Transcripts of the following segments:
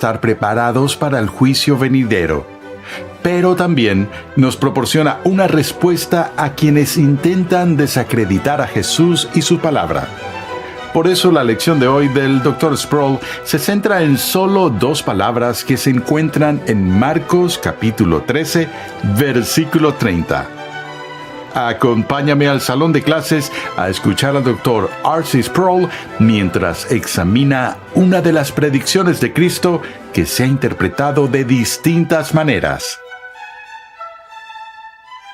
estar preparados para el juicio venidero, pero también nos proporciona una respuesta a quienes intentan desacreditar a Jesús y su palabra. Por eso la lección de hoy del Dr. Sproul se centra en solo 2 palabras que se encuentran en Marcos capítulo 13, versículo 30. Acompáñame al salón de clases a escuchar al Dr. R.C. Sproul mientras examina una de las predicciones de Cristo que se ha interpretado de distintas maneras.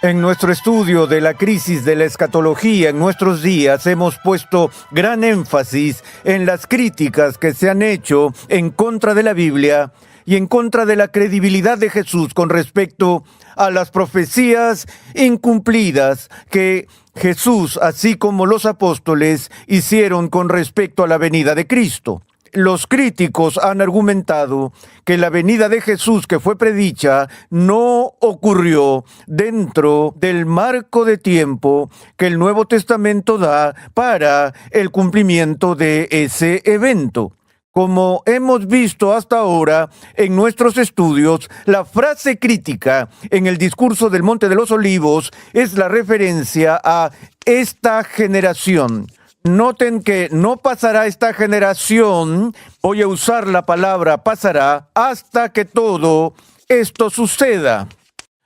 En nuestro estudio de la crisis de la escatología en nuestros días hemos puesto gran énfasis en las críticas que se han hecho en contra de la Biblia y en contra de la credibilidad de Jesús con respecto a las profecías incumplidas que Jesús, así como los apóstoles, hicieron con respecto a la venida de Cristo. Los críticos han argumentado que la venida de Jesús que fue predicha no ocurrió dentro del marco de tiempo que el Nuevo Testamento da para el cumplimiento de ese evento. Como hemos visto hasta ahora en nuestros estudios, la frase crítica en el discurso del Monte de los Olivos es la referencia a esta generación. Noten que no pasará esta generación, voy a usar la palabra pasará, hasta que todo esto suceda.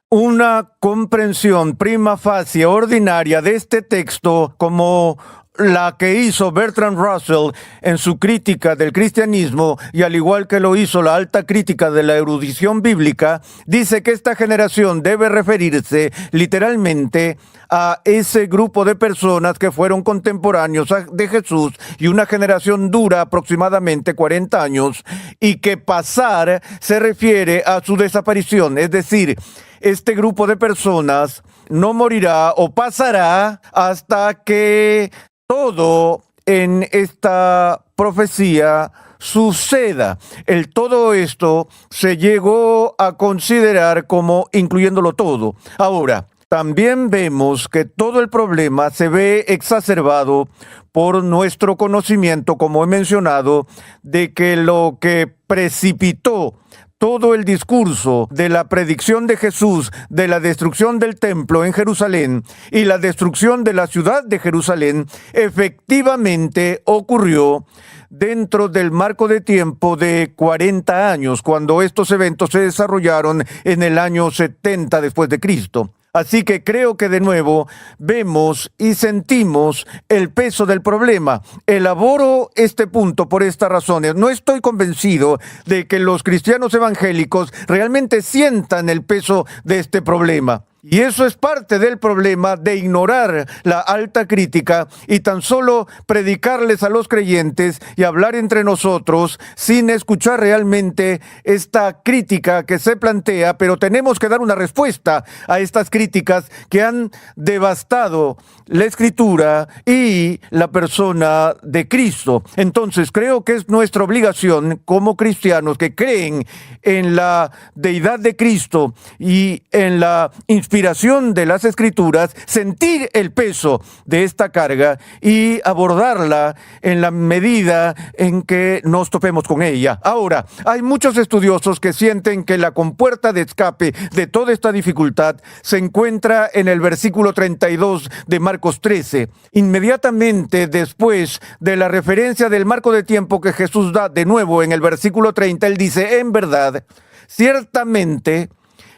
Una comprensión prima facie ordinaria de este texto, como la que hizo Bertrand Russell en su crítica del cristianismo, y al igual que lo hizo la alta crítica de la erudición bíblica, dice que esta generación debe referirse literalmente a ese grupo de personas que fueron contemporáneos de Jesús, y una generación dura aproximadamente 40 años, y que pasar se refiere a su desaparición, es decir, este grupo de personas no morirá o pasará hasta que todo en esta profecía suceda. Todo esto se llegó a considerar como incluyéndolo todo. Ahora, también vemos que todo el problema se ve exacerbado por nuestro conocimiento, como he mencionado, de que lo que precipitó todo el discurso de la predicción de Jesús de la destrucción del templo en Jerusalén y la destrucción de la ciudad de Jerusalén efectivamente ocurrió dentro del marco de tiempo de 40 años, cuando estos eventos se desarrollaron en el año 70 después de Cristo. Así que creo que de nuevo vemos y sentimos el peso del problema. Elaboro este punto por estas razones. No estoy convencido de que los cristianos evangélicos realmente sientan el peso de este problema. Y eso es parte del problema de ignorar la alta crítica y tan solo predicarles a los creyentes y hablar entre nosotros sin escuchar realmente esta crítica que se plantea, pero tenemos que dar una respuesta a estas críticas que han devastado la Escritura y la persona de Cristo. Entonces creo que es nuestra obligación como cristianos que creen en la deidad de Cristo y en la inspiración de las Escrituras, sentir el peso de esta carga y abordarla en la medida en que nos topemos con ella. Ahora, hay muchos estudiosos que sienten que la compuerta de escape de toda esta dificultad se encuentra en el versículo 32 de Marcos 13. Inmediatamente después de la referencia del marco de tiempo que Jesús da de nuevo en el versículo 30, él dice: en verdad, ciertamente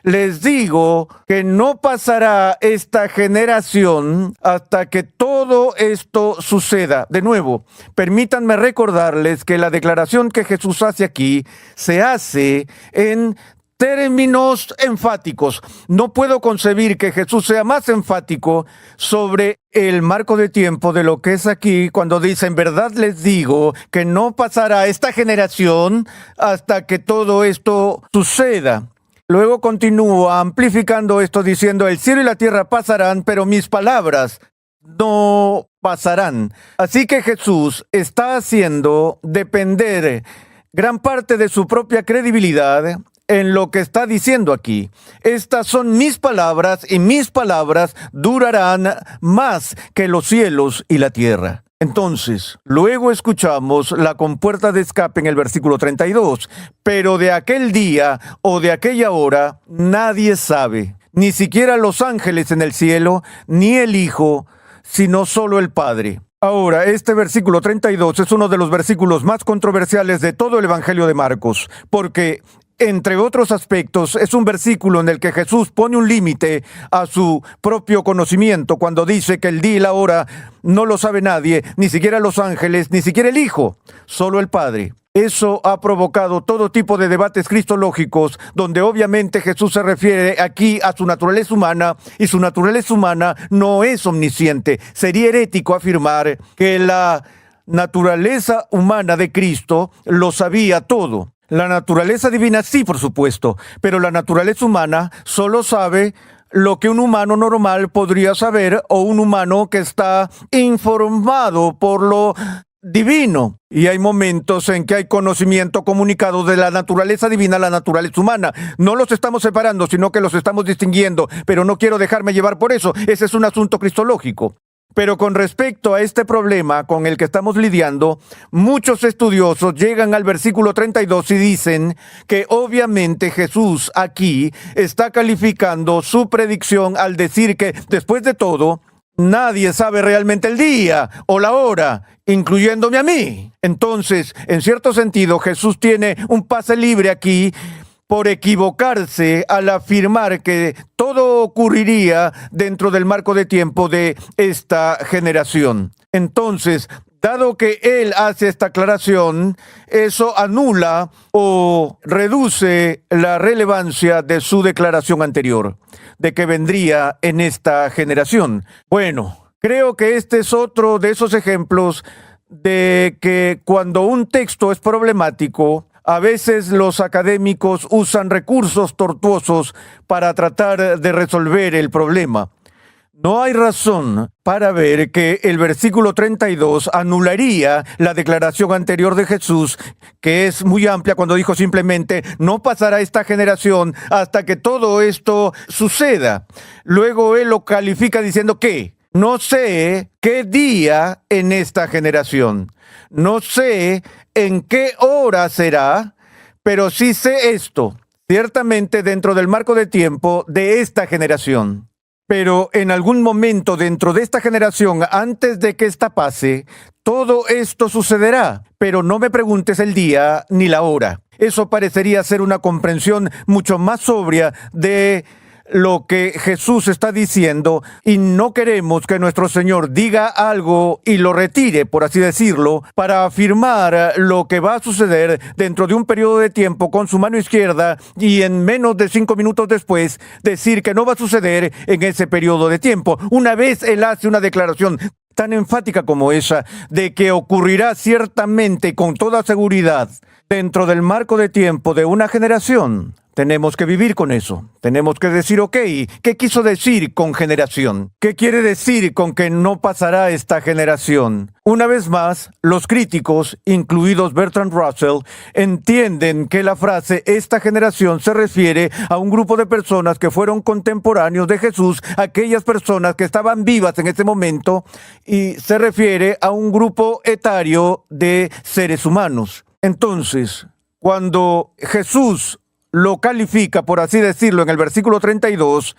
les digo que no pasará esta generación hasta que todo esto suceda. De nuevo, permítanme recordarles que la declaración que Jesús hace aquí se hace en términos enfáticos. No puedo concebir que Jesús sea más enfático sobre el marco de tiempo de lo que es aquí cuando dice: en verdad les digo que no pasará esta generación hasta que todo esto suceda. Luego continúa amplificando esto diciendo: el cielo y la tierra pasarán, pero mis palabras no pasarán. Así que Jesús está haciendo depender gran parte de su propia credibilidad en lo que está diciendo aquí. Estas son mis palabras y mis palabras durarán más que los cielos y la tierra. Entonces, luego escuchamos la compuerta de escape en el versículo 32. Pero de aquel día o de aquella hora nadie sabe, ni siquiera los ángeles en el cielo, ni el Hijo, sino solo el Padre. Ahora, este versículo 32 es uno de los versículos más controversiales de todo el Evangelio de Marcos, porque, entre otros aspectos, es un versículo en el que Jesús pone un límite a su propio conocimiento cuando dice que el día y la hora no lo sabe nadie, ni siquiera los ángeles, ni siquiera el Hijo, solo el Padre. Eso ha provocado todo tipo de debates cristológicos, donde obviamente Jesús se refiere aquí a su naturaleza humana, y su naturaleza humana no es omnisciente. Sería herético afirmar que la naturaleza humana de Cristo lo sabía todo. La naturaleza divina sí, por supuesto, pero la naturaleza humana solo sabe lo que un humano normal podría saber, o un humano que está informado por lo divino. Y hay momentos en que hay conocimiento comunicado de la naturaleza divina a la naturaleza humana. No los estamos separando, sino que los estamos distinguiendo, pero no quiero dejarme llevar por eso. Ese es un asunto cristológico. Pero con respecto a este problema con el que estamos lidiando, muchos estudiosos llegan al versículo 32 y dicen que obviamente Jesús aquí está calificando su predicción al decir que, después de todo, nadie sabe realmente el día o la hora, incluyéndome a mí. Entonces, en cierto sentido, Jesús tiene un pase libre aquí por equivocarse al afirmar que todo ocurriría dentro del marco de tiempo de esta generación. Entonces, dado que él hace esta aclaración, eso anula o reduce la relevancia de su declaración anterior, de que vendría en esta generación. Bueno, creo que este es otro de esos ejemplos de que cuando un texto es problemático, a veces los académicos usan recursos tortuosos para tratar de resolver el problema. No hay razón para ver que el versículo 32 anularía la declaración anterior de Jesús, que es muy amplia, cuando dijo simplemente: no pasará esta generación hasta que todo esto suceda. Luego él lo califica diciendo que no sé qué día en esta generación, no sé en qué hora será, pero sí sé esto, ciertamente dentro del marco de tiempo de esta generación. Pero en algún momento dentro de esta generación, antes de que esta pase, todo esto sucederá, pero no me preguntes el día ni la hora. Eso parecería ser una comprensión mucho más sobria de lo que Jesús está diciendo, y no queremos que nuestro Señor diga algo y lo retire, por así decirlo, para afirmar lo que va a suceder dentro de un periodo de tiempo con su mano izquierda y en menos de 5 minutos después decir que no va a suceder en ese periodo de tiempo. Una vez él hace una declaración tan enfática como esa, de que ocurrirá ciertamente con toda seguridad dentro del marco de tiempo de una generación, tenemos que vivir con eso. Tenemos que decir, ok, ¿qué quiso decir con generación? ¿Qué quiere decir con que no pasará esta generación? Una vez más, los críticos, incluidos Bertrand Russell, entienden que la frase "esta generación" se refiere a un grupo de personas que fueron contemporáneos de Jesús, aquellas personas que estaban vivas en ese momento, y se refiere a un grupo etario de seres humanos. Entonces, cuando Jesús lo califica, por así decirlo, en el versículo 32,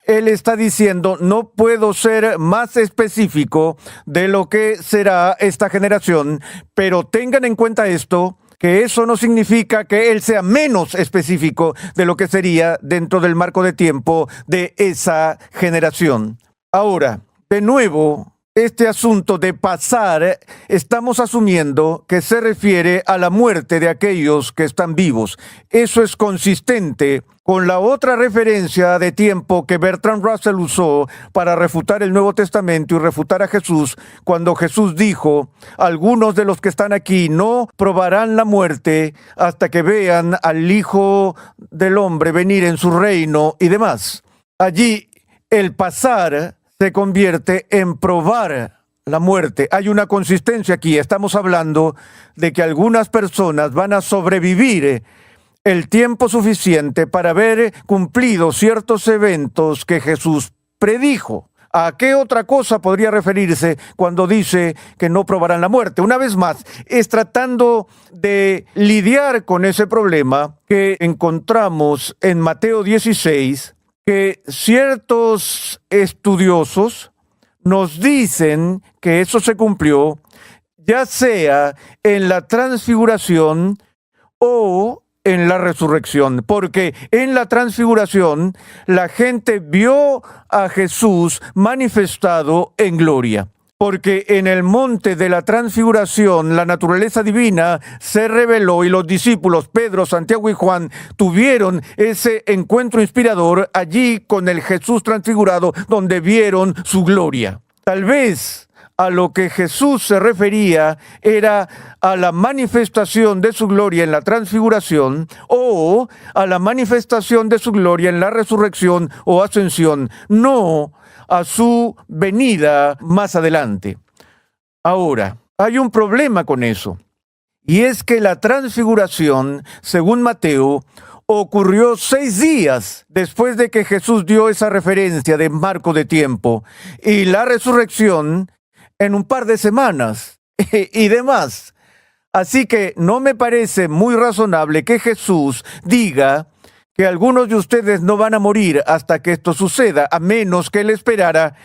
él está diciendo: no puedo ser más específico de lo que será esta generación, pero tengan en cuenta esto, que eso no significa que él sea menos específico de lo que sería dentro del marco de tiempo de esa generación. Ahora, de nuevo, este asunto de pasar, estamos asumiendo que se refiere a la muerte de aquellos que están vivos. Eso es consistente con la otra referencia de tiempo que Bertrand Russell usó para refutar el Nuevo Testamento y refutar a Jesús, cuando Jesús dijo: algunos de los que están aquí no probarán la muerte hasta que vean al Hijo del Hombre venir en su reino y demás. Allí el pasar se convierte en probar la muerte. Hay una consistencia aquí. Estamos hablando de que algunas personas van a sobrevivir el tiempo suficiente para haber cumplido ciertos eventos que Jesús predijo. ¿A qué otra cosa podría referirse cuando dice que no probarán la muerte? Una vez más, es tratando de lidiar con ese problema que encontramos en Mateo 16, que ciertos estudiosos nos dicen que eso se cumplió, ya sea en la transfiguración o en la resurrección, porque en la transfiguración la gente vio a Jesús manifestado en gloria. Porque en el monte de la transfiguración la naturaleza divina se reveló y los discípulos Pedro, Santiago y Juan tuvieron ese encuentro inspirador allí con el Jesús transfigurado, donde vieron su gloria. Tal vez a lo que Jesús se refería era a la manifestación de su gloria en la transfiguración o a la manifestación de su gloria en la resurrección o ascensión, no a su venida más adelante. Ahora, hay un problema con eso, y es que la transfiguración, según Mateo, ocurrió 6 días después de que Jesús dio esa referencia de marco de tiempo, y la resurrección en un par de semanas y demás. Así que no me parece muy razonable que Jesús diga que algunos de ustedes no van a morir hasta que esto suceda, a menos que él esperara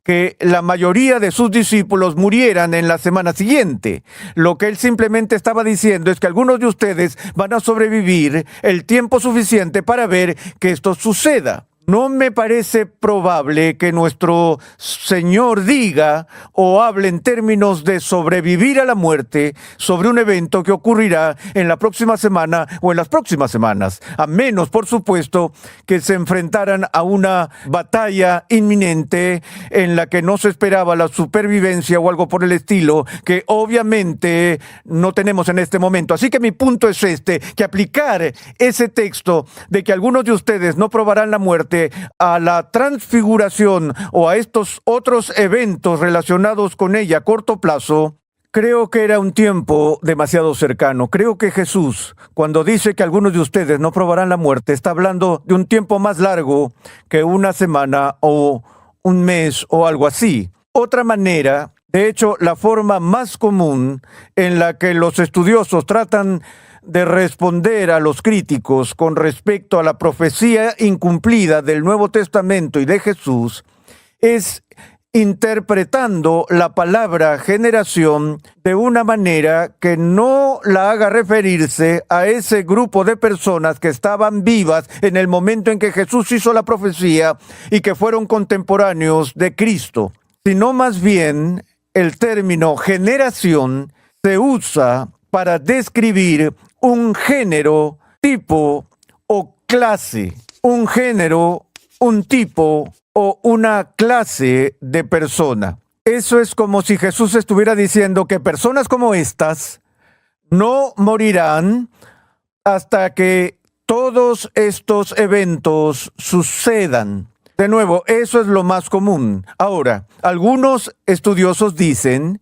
que la mayoría de sus discípulos murieran en la semana siguiente. Lo que él simplemente estaba diciendo es que algunos de ustedes van a sobrevivir el tiempo suficiente para ver que esto suceda. No me parece probable que nuestro Señor diga o hable en términos de sobrevivir a la muerte sobre un evento que ocurrirá en la próxima semana o en las próximas semanas, a menos, por supuesto, que se enfrentaran a una batalla inminente en la que no se esperaba la supervivencia o algo por el estilo, que obviamente no tenemos en este momento. Así que mi punto es que aplicar ese texto de que algunos de ustedes no probarán la muerte a la transfiguración o a estos otros eventos relacionados con ella a corto plazo, creo que era un tiempo demasiado cercano. Creo que Jesús, cuando dice que algunos de ustedes no probarán la muerte, está hablando de un tiempo más largo que una semana o un mes o algo así. Otra manera, de hecho, la forma más común en la que los estudiosos tratan de responder a los críticos con respecto a la profecía incumplida del Nuevo Testamento y de Jesús es interpretando la palabra generación de una manera que no la haga referirse a ese grupo de personas que estaban vivas en el momento en que Jesús hizo la profecía y que fueron contemporáneos de Cristo, sino más bien el término generación se usa para describir un género, tipo o clase, un género, un tipo o una clase de persona. Eso es como si Jesús estuviera diciendo que personas como estas no morirán hasta que todos estos eventos sucedan. De nuevo, eso es lo más común. Ahora, algunos estudiosos dicen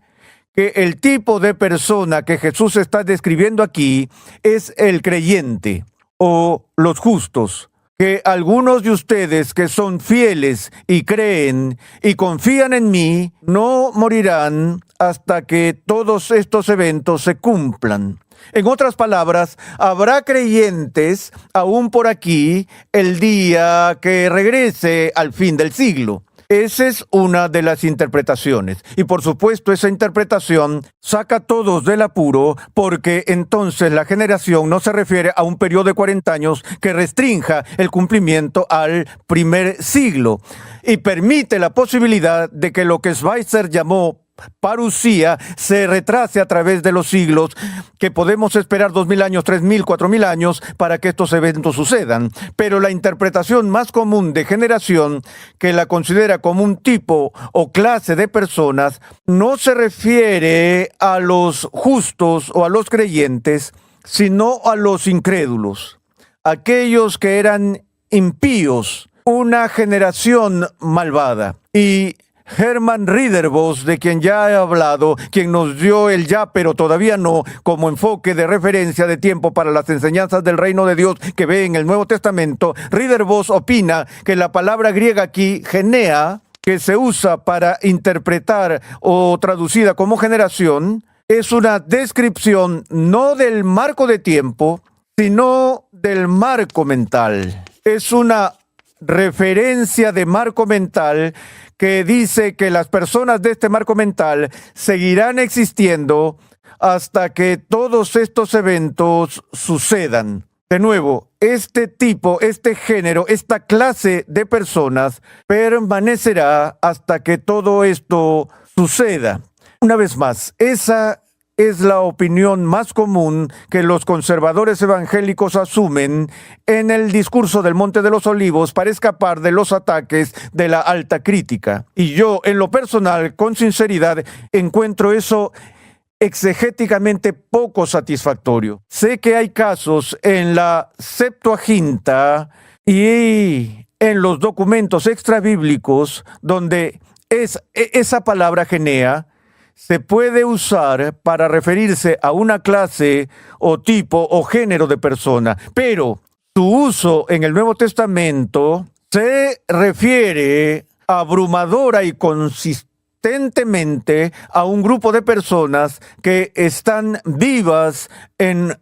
que el tipo de persona que Jesús está describiendo aquí es el creyente o los justos, que algunos de ustedes que son fieles y creen y confían en mí no morirán hasta que todos estos eventos se cumplan. En otras palabras, habrá creyentes aún por aquí el día que regrese al fin del siglo. Esa es una de las interpretaciones. Y por supuesto, esa interpretación saca a todos del apuro porque entonces la generación no se refiere a un periodo de 40 años que restrinja el cumplimiento al primer siglo y permite la posibilidad de que lo que Schweitzer llamó parusía se retrase a través de los siglos, que podemos esperar 2000 años, 3000, 4000 años para que estos eventos sucedan. Pero la interpretación más común de generación, que la considera como un tipo o clase de personas, no se refiere a los justos o a los creyentes, sino a los incrédulos, aquellos que eran impíos, una generación malvada. Y Hermann Ridderbos, de quien ya he hablado, quien nos dio el ya pero todavía no como enfoque de referencia de tiempo para las enseñanzas del reino de Dios que ve en el Nuevo Testamento, Ridderbos opina que la palabra griega aquí, genea, que se usa para interpretar o traducida como generación es una descripción no del marco de tiempo, sino del marco mental. Es una referencia de marco mental que dice que las personas de este marco mental seguirán existiendo hasta que todos estos eventos sucedan. De nuevo, este tipo, este género, esta clase de personas permanecerá hasta que todo esto suceda. Una vez más, esa es la opinión más común que los conservadores evangélicos asumen en el discurso del Monte de los Olivos para escapar de los ataques de la alta crítica. Y yo, en lo personal, con sinceridad, encuentro eso exegéticamente poco satisfactorio. Sé que hay casos en la Septuaginta y en los documentos extrabíblicos donde esa palabra genea se puede usar para referirse a una clase o tipo o género de persona, pero su uso en el Nuevo Testamento se refiere abrumadora y consistentemente a un grupo de personas que están vivas en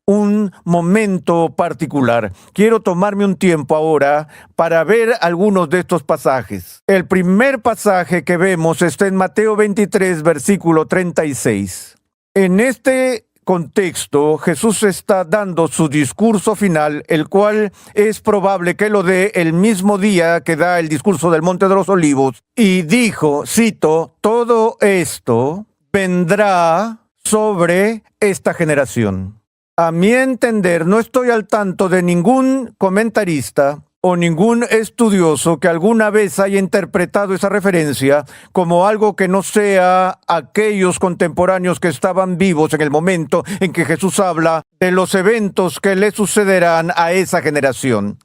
un momento particular. Quiero tomarme un tiempo ahora para ver algunos de estos pasajes. El primer pasaje que vemos está en Mateo 23, versículo 36. En este contexto, Jesús está dando su discurso final, el cual es probable que lo dé el mismo día que da el discurso del Monte de los Olivos, y dijo, cito, todo esto vendrá sobre esta generación. A mi entender, no estoy al tanto de ningún comentarista o ningún estudioso que alguna vez haya interpretado esa referencia como algo que no sea aquellos contemporáneos que estaban vivos en el momento en que Jesús habla de los eventos que le sucederán a esa generación.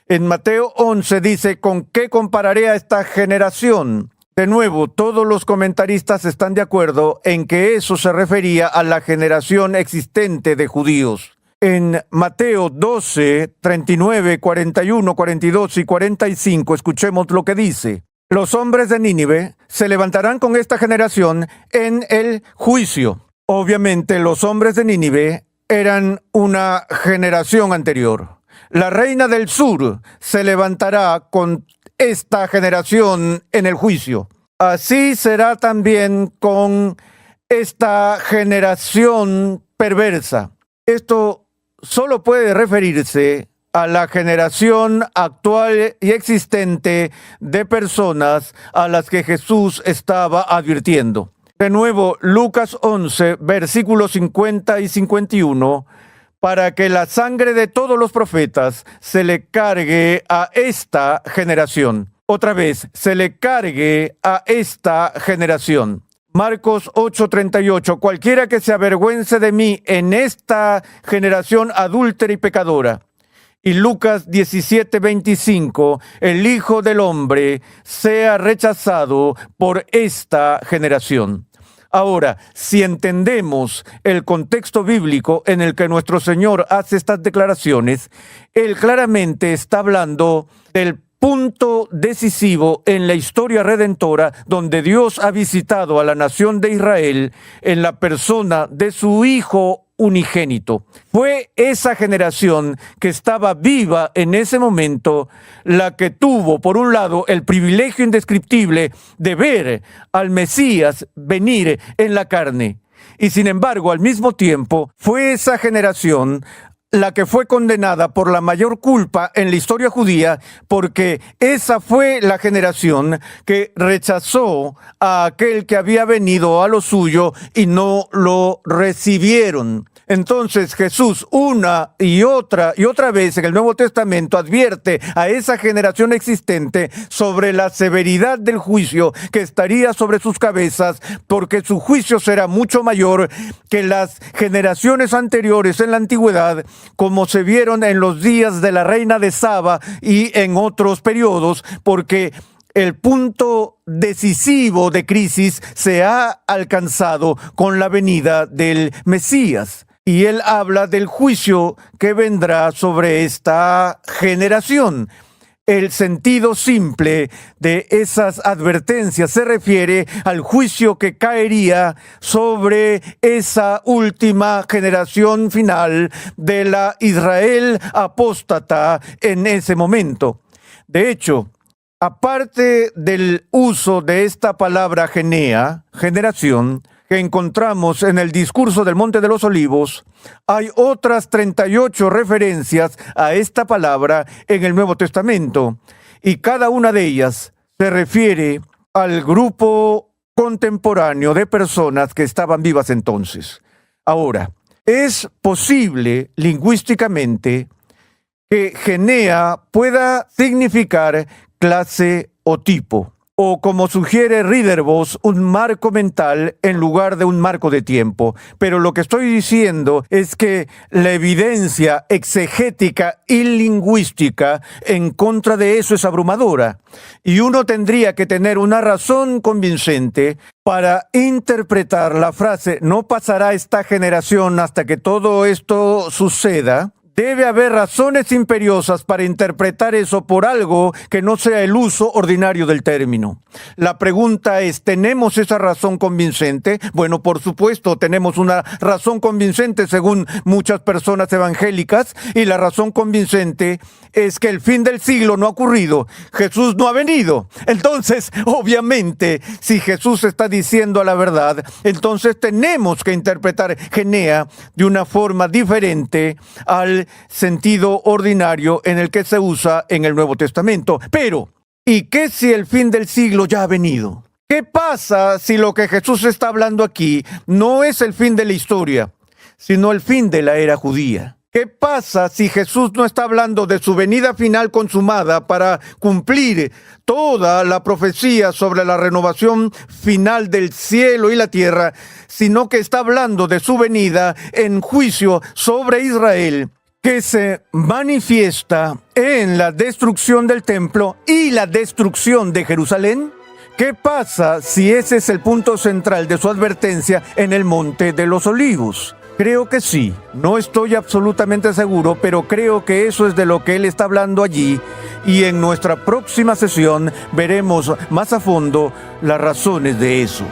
En Mateo 11 dice, ¿con qué compararé a esta generación? De nuevo, todos los comentaristas están de acuerdo en que eso se refería a la generación existente de judíos. En Mateo 12, 39, 41, 42 y 45, escuchemos lo que dice. Los hombres de Nínive se levantarán con esta generación en el juicio. Obviamente, los hombres de Nínive eran una generación anterior. La reina del sur se levantará con esta generación en el juicio. Así será también con esta generación perversa. Esto solo puede referirse a la generación actual y existente de personas a las que Jesús estaba advirtiendo. De nuevo, Lucas 11, versículos 50 y 51, para que la sangre de todos los profetas se le cargue a esta generación. Otra vez, se le cargue a esta generación. Marcos 8:38, cualquiera que se avergüence de mí en esta generación adúltera y pecadora. Y Lucas 17:25, el Hijo del Hombre sea rechazado por esta generación. Ahora, si entendemos el contexto bíblico en el que nuestro Señor hace estas declaraciones, Él claramente está hablando del punto decisivo en la historia redentora donde Dios ha visitado a la nación de Israel en la persona de su Hijo unigénito. Fue esa generación que estaba viva en ese momento la que tuvo, por un lado, el privilegio indescriptible de ver al Mesías venir en la carne. Y sin embargo, al mismo tiempo, fue esa generación la que fue condenada por la mayor culpa en la historia judía, porque esa fue la generación que rechazó a aquel que había venido a lo suyo y no lo recibieron. Entonces Jesús una y otra vez en el Nuevo Testamento advierte a esa generación existente sobre la severidad del juicio que estaría sobre sus cabezas, porque su juicio será mucho mayor que las generaciones anteriores en la antigüedad, como se vieron en los días de la reina de Saba y en otros periodos, porque el punto decisivo de crisis se ha alcanzado con la venida del Mesías. Y él habla del juicio que vendrá sobre esta generación. el sentido simple de esas advertencias se refiere al juicio que caería sobre esa última generación final de la Israel apóstata en ese momento. De hecho, aparte del uso de esta palabra generación, que encontramos en el discurso del Monte de los Olivos, hay otras 38 referencias a esta palabra en el Nuevo Testamento, y cada una de ellas se refiere al grupo contemporáneo de personas que estaban vivas entonces. Ahora, es posible lingüísticamente que genea pueda significar clase o tipo, o como sugiere Ridderbos, un marco mental en lugar de un marco de tiempo. Pero lo que estoy diciendo es que la evidencia exegética y lingüística en contra de eso es abrumadora. Y uno tendría que tener una razón convincente para interpretar la frase «no pasará esta generación hasta que todo esto suceda». Debe haber razones imperiosas para interpretar eso por algo que no sea el uso ordinario del término. La pregunta es, ¿tenemos esa razón convincente? Bueno, por supuesto, tenemos una razón convincente según muchas personas evangélicas, y la razón convincente es que el fin del siglo no ha ocurrido. Jesús no ha venido. Entonces, obviamente, si Jesús está diciendo la verdad, entonces tenemos que interpretar Genea de una forma diferente al sentido ordinario en el que se usa en el Nuevo Testamento. Pero, ¿y qué si el fin del siglo ya ha venido? ¿Qué pasa si lo que Jesús está hablando aquí no es el fin de la historia, sino el fin de la era judía? ¿Qué pasa si Jesús no está hablando de su venida final consumada para cumplir toda la profecía sobre la renovación final del cielo y la tierra, sino que está hablando de su venida en juicio sobre Israel, que se manifiesta en la destrucción del templo y la destrucción de Jerusalén? ¿Qué pasa si ese es el punto central de su advertencia en el Monte de los Olivos? Creo que sí. No estoy absolutamente seguro, pero creo que eso es de lo que él está hablando allí, y en nuestra próxima sesión veremos más a fondo las razones de eso.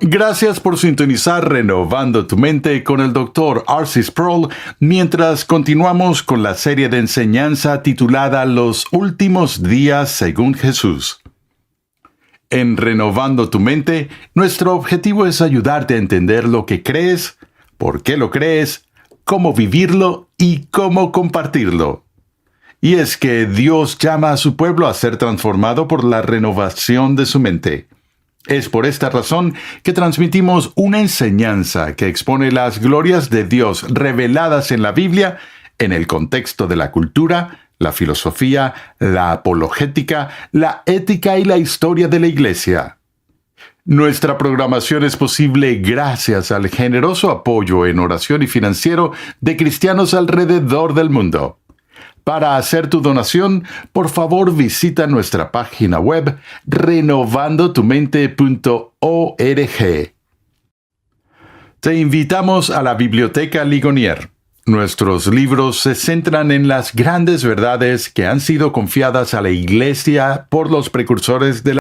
Gracias por sintonizar Renovando tu Mente con el Dr. R.C. Sproul, mientras continuamos con la serie de enseñanza titulada Los Últimos Días según Jesús. En Renovando tu Mente, nuestro objetivo es ayudarte a entender lo que crees, por qué lo crees, cómo vivirlo y cómo compartirlo. Y es que Dios llama a su pueblo a ser transformado por la renovación de su mente. Es por esta razón que transmitimos una enseñanza que expone las glorias de Dios reveladas en la Biblia en el contexto de la cultura, la filosofía, la apologética, la ética y la historia de la Iglesia. Nuestra programación es posible gracias al generoso apoyo en oración y financiero de cristianos alrededor del mundo. Para hacer tu donación, por favor visita nuestra página web renovandotumente.org. Te invitamos a la Biblioteca Ligonier. Nuestros libros se centran en las grandes verdades que han sido confiadas a la Iglesia por los precursores de la